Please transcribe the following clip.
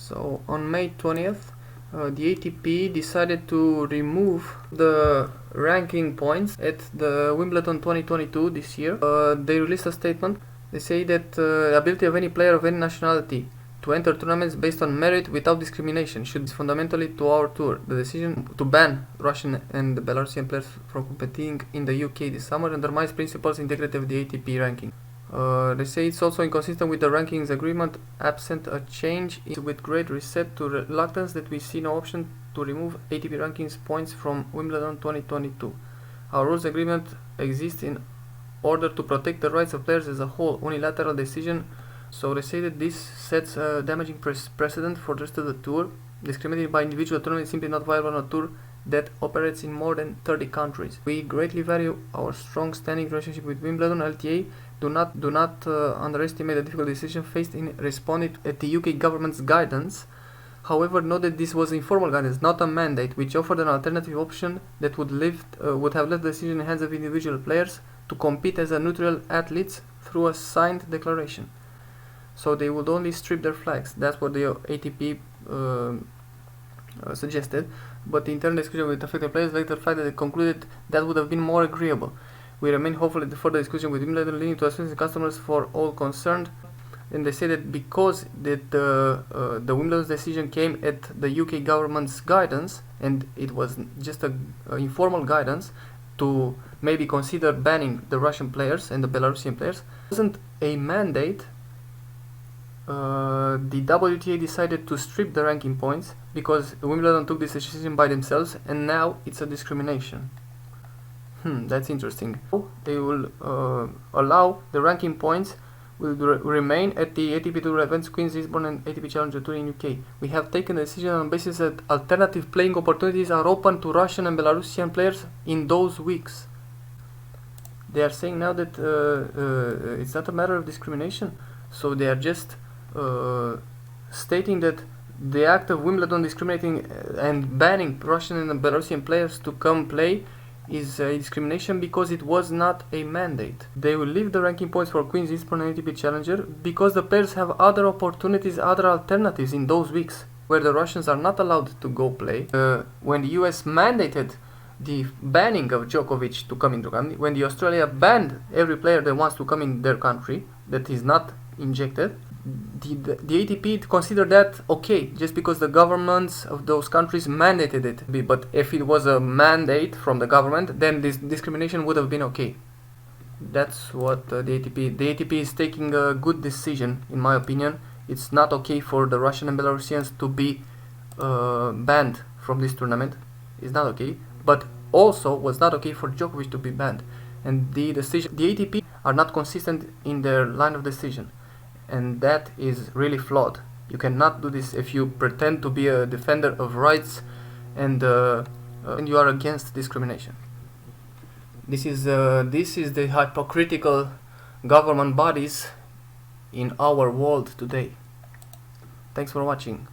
So on May 20th, the ATP decided to remove the ranking points at the Wimbledon 2022 this year. They released a statement. They say that the ability of any player of any nationality to enter tournaments based on merit without discrimination should be fundamentally to our tour. The decision to ban Russian and Belarusian players from competing in the UK this summer undermines principles integrity of the ATP ranking. They say it's also inconsistent with the rankings agreement, absent a change with great reset to reluctance that we see no option to remove ATP rankings points from Wimbledon 2022. Our rules agreement exists in order to protect the rights of players as a whole. Unilateral decision. So they say that this sets a damaging precedent for the rest of the tour. Discriminating by individual tournament is simply not viable on a tour that operates in more than 30 countries. We greatly value our strong standing relationship with Wimbledon. LTA do not underestimate the difficult decision faced in responding at the UK government's guidance. However, note that this was informal guidance, not a mandate, which offered an alternative option that would have left the decision in the hands of individual players to compete as a neutral athletes through a signed declaration. So they would only strip their flags. That's what the ATP suggested. But the internal discussion with affected players later fact that they concluded that would have been more agreeable. We remain hopeful that the further discussion with Wimbledon leading to assistance customers for all concerned. And they say that because the Wimbledon's decision came at the UK government's guidance, and it was just a informal guidance to maybe consider banning the Russian players and the Belarusian players, it wasn't a mandate. The WTA decided to strip the ranking points because Wimbledon took this decision by themselves, and now it's a discrimination. That's interesting. They will allow the ranking points will remain at the ATP Tour events, Queen's Lisbon and ATP Challenger Tour in UK. We have taken the decision on the basis that alternative playing opportunities are open to Russian and Belarusian players in those weeks. They are saying now that it's not a matter of discrimination, so they are just stating that the act of Wimbledon discriminating and banning Russian and Belarusian players to come play is a discrimination because it was not a mandate. They will leave the ranking points for Queen's Lisbon and ATP Challenger because the players have other opportunities, other alternatives in those weeks where the Russians are not allowed to go play. When the US mandated the banning of Djokovic to come into country, when the Australia banned every player that wants to come in their country that is not injected, the ATP considered that okay, just because the governments of those countries mandated it. But if it was a mandate from the government, then this discrimination would have been okay. That's what the ATP is taking a good decision, in my opinion. It's not okay for the Russian and Belarusians to be banned from this tournament. It's not okay, but also was not okay for Djokovic to be banned. And the ATP are not consistent in their line of decision. And that is really flawed. You cannot do this if you pretend to be a defender of rights and you are against discrimination. This is the hypocritical government bodies in our world today. Thanks for watching.